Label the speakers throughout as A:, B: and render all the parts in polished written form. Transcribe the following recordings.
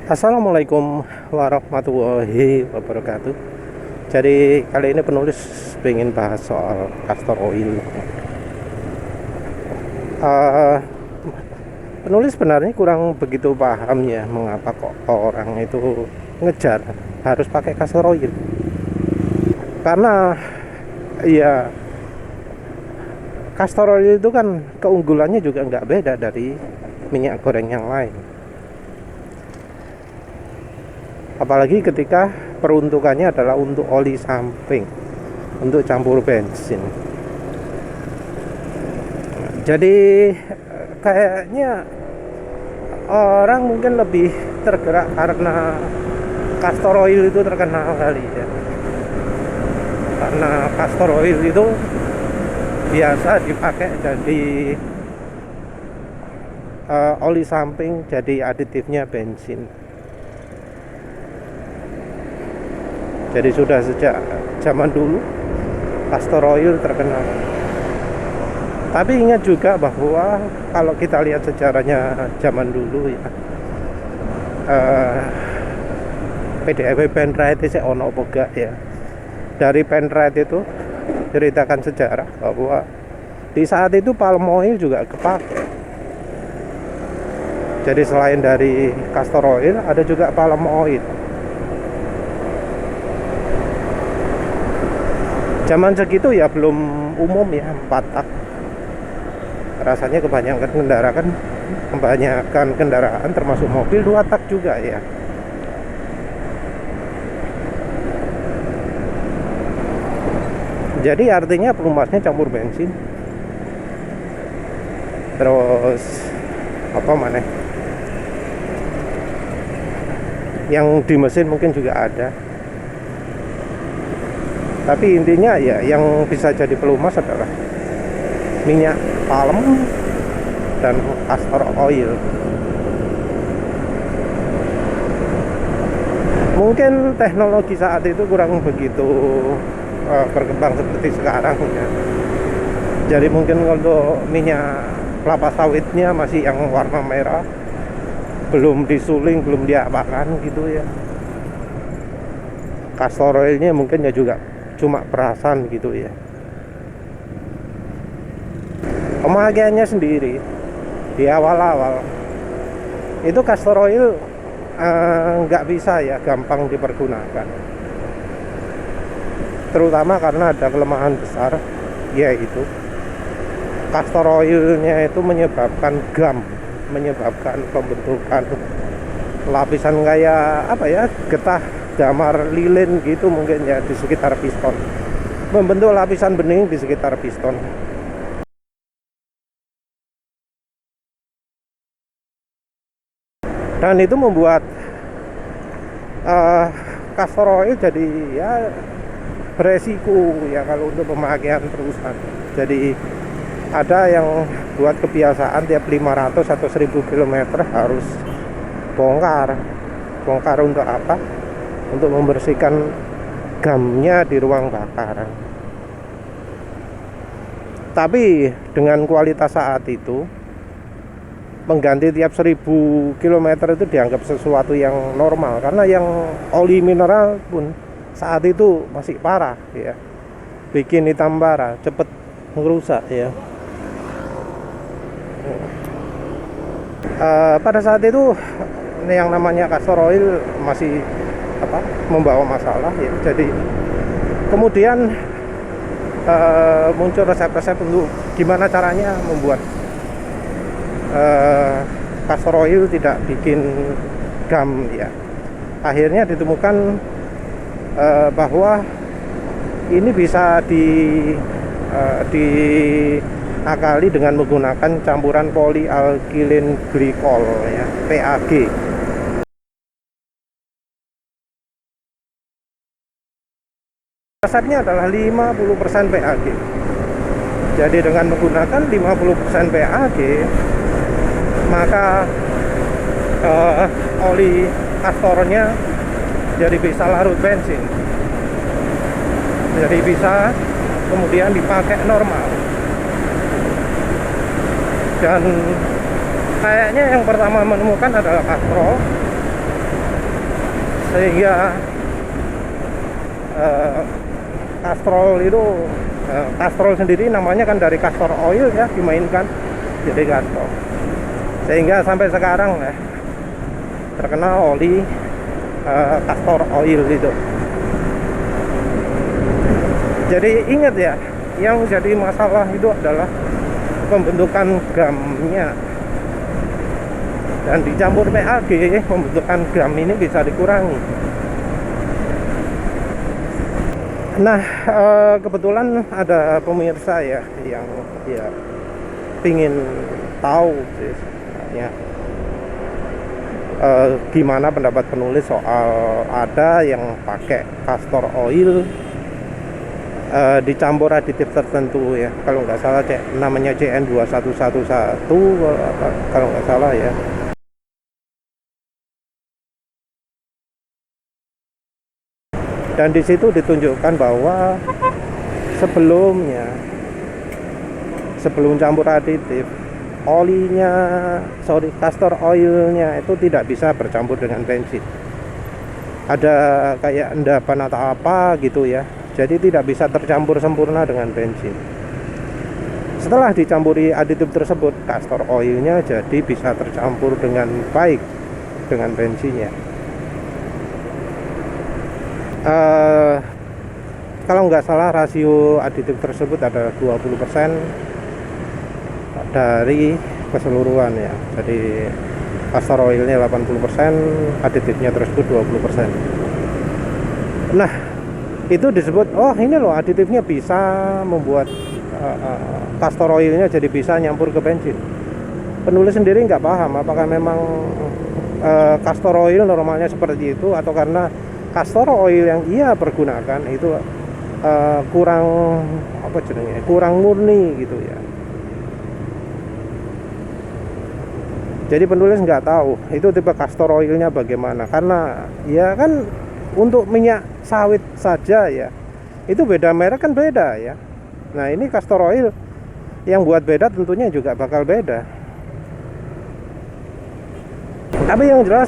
A: Assalamualaikum warahmatullahi wabarakatuh. Jadi kali ini penulis ingin bahas soal castor oil. Eh, Penulis sebenarnya kurang begitu paham ya mengapa kok orang itu ngejar harus pakai castor oil. Karena ya castor oil itu kan keunggulannya juga nggak beda dari minyak goreng yang lain. Apalagi ketika peruntukannya adalah untuk oli samping, untuk campur bensin. Jadi kayaknya orang mungkin lebih tergerak karena castor oil itu terkenal kali ya. Karena castor oil itu biasa dipakai jadi oli samping, jadi aditifnya bensin. Jadi sudah sejak zaman dulu castor oil terkenal. Tapi ingat juga bahwa kalau kita lihat sejarahnya zaman dulu ya, PDIP Penrite saya ono boga ya. Dari Penrite itu ceritakan sejarah bahwa di saat itu palm oil juga kepakai. Jadi selain dari castor oil ada juga palm oil. Zaman segitu ya belum umum ya 4 tak. Rasanya kebanyakan kendaraan termasuk mobil 2 tak juga ya. Jadi artinya pelumasnya campur bensin. Terus apa mana? Yang di mesin mungkin juga ada. Tapi intinya ya yang bisa jadi pelumas adalah minyak palm dan castor oil. Mungkin teknologi saat itu kurang begitu berkembang seperti sekarang ya. Jadi mungkin untuk minyak kelapa sawitnya masih yang warna merah, belum disuling, belum diapakan gitu ya. Castor oilnya mungkin ya juga cuma perasan gitu ya. Pemakaiannya sendiri di awal-awal itu castor oil nggak bisa ya gampang dipergunakan, terutama karena ada kelemahan besar, yaitu castor oilnya itu menyebabkan gam, menyebabkan pembentukan lapisan kayak apa ya, getah damar lilin gitu mungkin ya di sekitar piston, membentuk lapisan bening di sekitar piston. Dan itu membuat castor oil jadi ya beresiko ya kalau untuk pemakaian terusan. Jadi ada yang buat kebiasaan tiap 500 atau 1000 km harus bongkar. Bongkar untuk apa? Untuk membersihkan gamnya di ruang bakar. Tapi dengan kualitas saat itu, mengganti tiap 1000 km itu dianggap sesuatu yang normal, karena yang oli mineral pun saat itu masih parah ya, bikin hitam parah, cepet merusak ya. Pada saat itu yang namanya castor oil masih membawa masalah ya. Jadi kemudian muncul resep-resep untuk gimana caranya membuat castor oil tidak bikin gam ya. Akhirnya ditemukan bahwa ini bisa diakali dengan menggunakan campuran polyalkylene glycol ya, PAG. Resepnya adalah 50% PAG. Jadi dengan menggunakan 50% PAG, maka oli castornya jadi bisa larut bensin, jadi bisa kemudian dipakai normal. Dan kayaknya yang pertama menemukan adalah Castrol, sehingga kastrol itu kastrol sendiri namanya kan dari castor oil ya, dimainkan jadi kastrol, sehingga sampai sekarang ya terkenal oli castor oil itu. Jadi ingat ya, yang jadi masalah itu adalah pembentukan gamnya, dan dicampur PAG pembentukan gam ini bisa dikurangi. Nah, kebetulan ada pemirsa ya yang ya pingin tahu sih sebenarnya gimana pendapat penulis soal ada yang pakai castor oil dicampur aditif tertentu ya, kalau nggak salah namanya CN2111 kalau nggak salah ya. Dan di situ ditunjukkan bahwa sebelum campur aditif, castor oilnya itu tidak bisa bercampur dengan bensin. Ada kayak endapan atau apa gitu ya, jadi tidak bisa tercampur sempurna dengan bensin. Setelah dicampuri aditif tersebut, castor oilnya jadi bisa tercampur dengan baik dengan bensinnya. Kalau nggak salah rasio aditif tersebut ada 20% dari keseluruhan ya. Jadi castor oilnya 80%, aditifnya tersebut 20%. Nah, itu disebut, oh ini loh aditifnya bisa membuat castor oilnya jadi bisa nyampur ke bensin. Penulis sendiri nggak paham apakah memang castor oil normalnya seperti itu, atau karena castor oil yang ia pergunakan itu kurang murni gitu ya. Jadi penulis nggak tahu itu tipe castor oilnya bagaimana, karena ya kan untuk minyak sawit saja ya itu beda merek kan beda ya. Nah ini castor oil yang buat beda tentunya juga bakal beda. Tapi yang jelas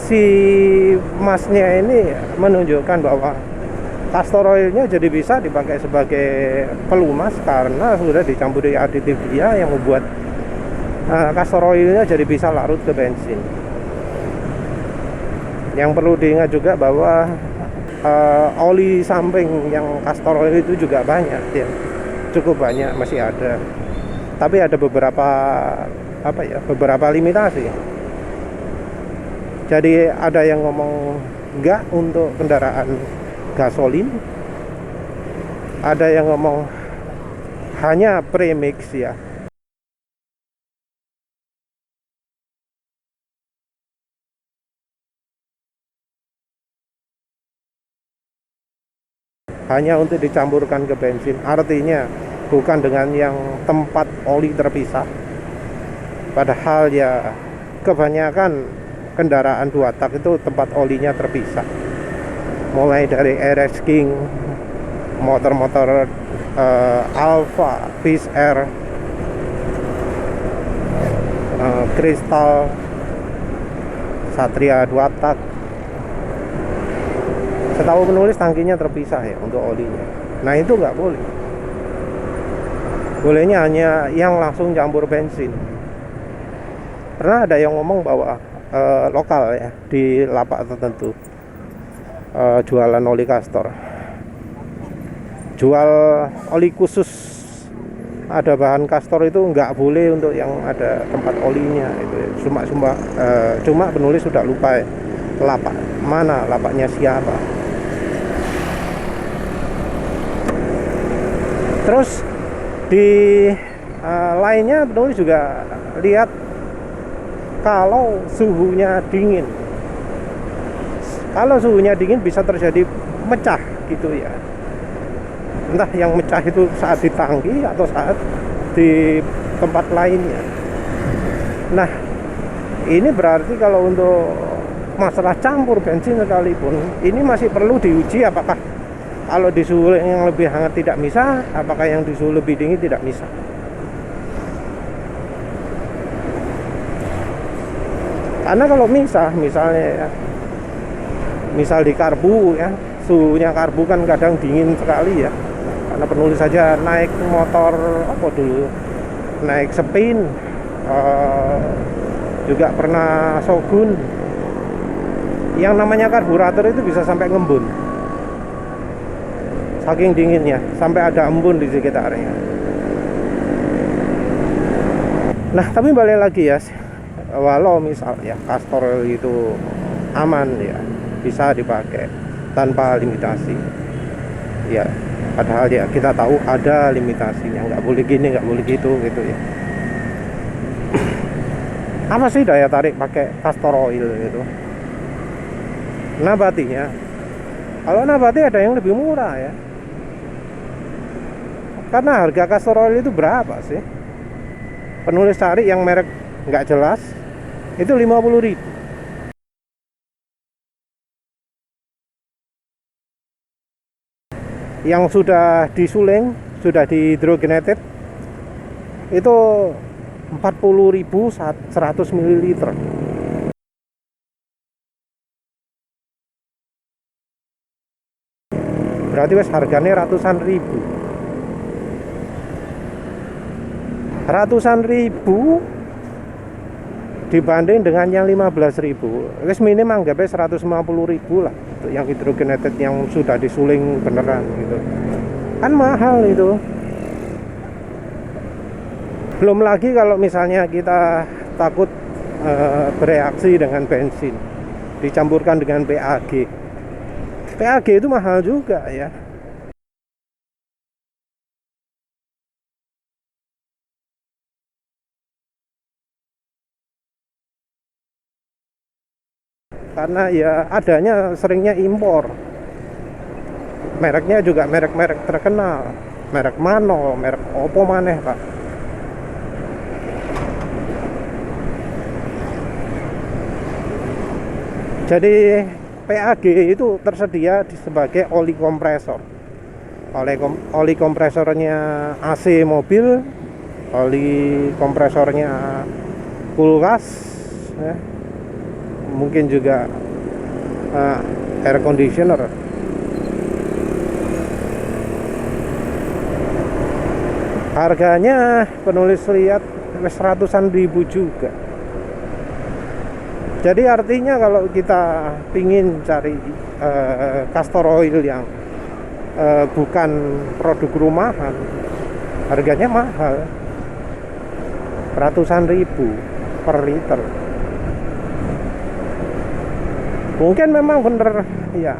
A: si masnya ini menunjukkan bahwa castor oilnya jadi bisa dipakai sebagai pelumas karena sudah dicampuri aditif dia yang membuat castor oilnya jadi bisa larut ke bensin. Yang perlu diingat juga bahwa oli samping yang castor oil itu juga banyak ya, cukup banyak, masih ada. Tapi ada beberapa limitasi. Jadi ada yang ngomong enggak untuk kendaraan gasolin, ada yang ngomong hanya premix ya. Hanya untuk dicampurkan ke bensin, artinya bukan dengan yang tempat oli terpisah. Padahal ya kebanyakan kendaraan 2 tak itu tempat olinya terpisah, mulai dari RS King, motor-motor Alfa, Fish Air, Crystal, Satria 2 tak. Setahu penulis tangkinya terpisah ya untuk olinya. Nah itu nggak boleh. Bolehnya hanya yang langsung campur bensin. Pernah ada yang ngomong bahwa lokal ya di lapak tertentu jualan oli castor, jual oli khusus ada bahan castor itu nggak boleh untuk yang ada tempat olinya itu. Cuma penulis sudah lupa ya, lapak mana, lapaknya siapa. Terus di lainnya penulis juga lihat kalau suhunya dingin. Kalau suhunya dingin bisa terjadi mecah gitu ya. Entah yang mecah itu saat di tangki atau saat di tempat lainnya. Nah, ini berarti kalau untuk masalah campur bensin sekalipun, ini masih perlu diuji apakah kalau di suhu yang lebih hangat tidak bisa, apakah yang di suhu lebih dingin tidak bisa. Karena kalau misalnya ya, misal di karbu ya, suhunya karbu kan kadang dingin sekali ya. Karena penulis saja naik motor apa dulu, naik Spin, juga pernah Shogun, yang namanya karburator itu bisa sampai ngembun, saking dinginnya, sampai ada embun di sekitarnya. Nah tapi balik lagi ya, walau misal ya castor oil itu aman ya, bisa dipakai tanpa limitasi ya, padahal ya kita tahu ada limitasinya, nggak boleh gini, nggak boleh gitu gitu ya. Apa sih daya tarik pakai castor oil gitu? Nabatinya, kalau nabati ada yang lebih murah ya, karena harga castor oil itu berapa sih? Penulis cari yang merek nggak jelas itu 50.000. Yang sudah disuling, sudah dihidrogenated itu 40.000 100 ml. Berarti wes harganya ratusan ribu. Ratusan ribu dibanding dengan yang 15.000, wes minim anggapnya 150.000 lah untuk yang hidrogenated yang sudah disuling beneran gitu. Kan mahal itu. Belum lagi kalau misalnya kita takut bereaksi dengan bensin, dicampurkan dengan PAG. PAG itu mahal juga ya. Karena ya adanya seringnya impor. Mereknya juga merek-merek terkenal, merek Mano, merek opo maneh Pak. Jadi PAG itu tersedia sebagai oli kompresor. Oli kompresornya AC mobil, oli kompresornya kulkas ya. Mungkin juga air conditioner. Harganya penulis lihat ratusan ribu juga. Jadi artinya kalau kita pingin cari castor oil yang bukan produk rumahan, harganya mahal, ratusan ribu per liter. Mungkin memang bener ya,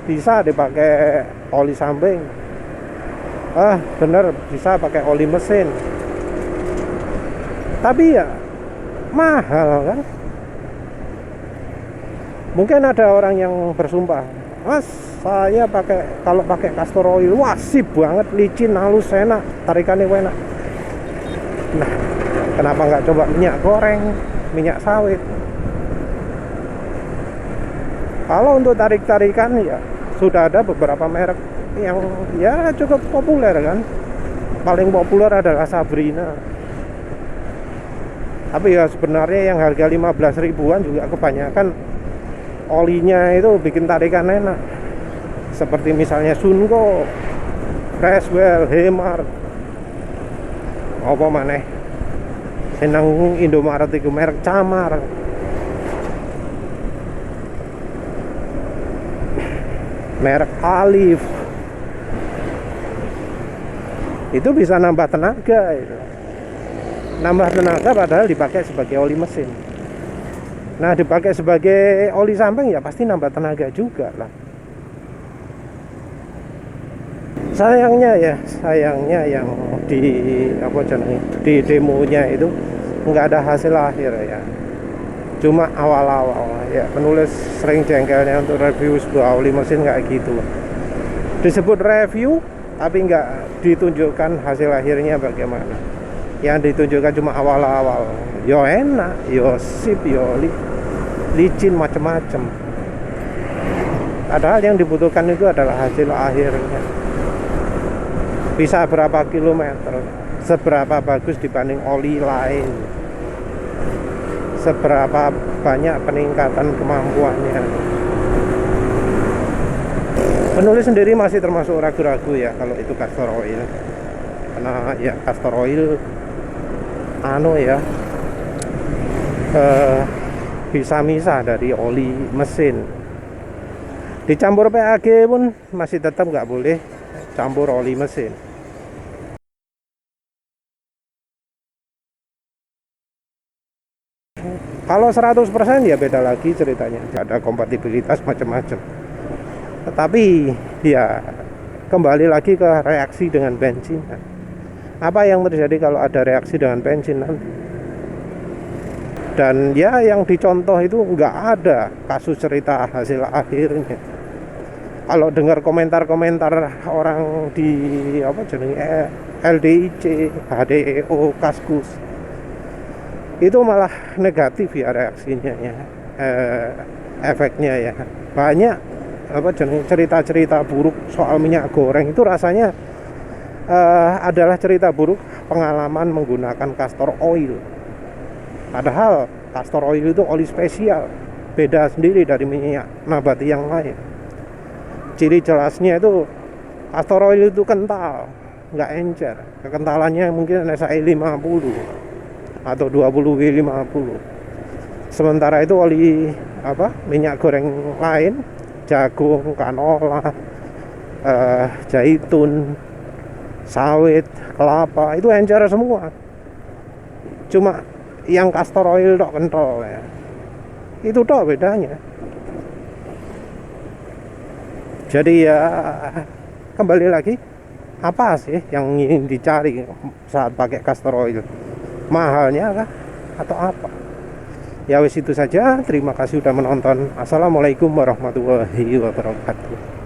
A: bisa dipakai oli samping, bener bisa pakai oli mesin, tapi ya mahal kan. Mungkin ada orang yang bersumpah, Mas, saya kalau pakai castor oil, wah sip banget, licin, halus, enak, tarikannya enak. Nah, kenapa nggak coba minyak goreng, minyak sawit? Kalau untuk tarik-tarikan ya sudah ada beberapa merek yang ya cukup populer kan. Paling populer adalah Sabrina. Tapi ya sebenarnya yang harga 15 ribuan juga kebanyakan olinya itu bikin tarikan enak. Seperti misalnya Sunko, Freshwell, Hemar, apa maneh, senang Indomaret itu merek Camar. Merek Alif itu bisa nambah tenaga itu. Nambah tenaga padahal dipakai sebagai oli mesin. Nah, dipakai sebagai oli samping ya pasti nambah tenaga juga lah. Sayangnya yang di demonya itu nggak ada hasil akhir ya. Cuma awal-awal ya, penulis sering jengkelnya untuk review sebuah oli mesin kayak gitu. Disebut review tapi nggak ditunjukkan hasil akhirnya bagaimana. Yang ditunjukkan cuma awal-awal, yo enak, yo sip, yo licin, macem-macem. Padahal yang dibutuhkan itu adalah hasil akhirnya. Bisa berapa kilometer, seberapa bagus dibanding oli lain, seberapa banyak peningkatan kemampuannya. Penulis sendiri masih termasuk ragu-ragu ya kalau itu castor oil, karena ya castor oil bisa misah dari oli mesin. Dicampur PAG pun masih tetap nggak boleh campur oli mesin. Kalau 100% ya beda lagi ceritanya, ada kompatibilitas macam-macam. Tetapi ya kembali lagi ke reaksi dengan bensin. Apa yang terjadi kalau ada reaksi dengan bensin nanti? Dan ya yang dicontoh itu nggak ada kasus cerita hasil akhirnya. Kalau dengar komentar-komentar orang di LDIC, HDEO, Kaskus, itu malah negatif ya reaksinya ya, efeknya ya. Banyak cerita-cerita buruk soal minyak goreng itu rasanya adalah cerita buruk pengalaman menggunakan castor oil. Padahal castor oil itu oli spesial, beda sendiri dari minyak nabati yang lain. Ciri jelasnya itu castor oil itu kental, nggak encer. Kekentalannya mungkin NSAI 50 atau 20W50. Sementara itu oli minyak goreng lain, jagung, canola, zaitun, sawit, kelapa, itu encer semua. Cuma yang castor oil tok kental ya. Itu tok bedanya. Jadi ya kembali lagi, apa sih yang ingin dicari saat pakai castor oil? Mahalnya kah atau apa? Ya wis itu saja. Terima kasih sudah menonton. Assalamualaikum warahmatullahi wabarakatuh.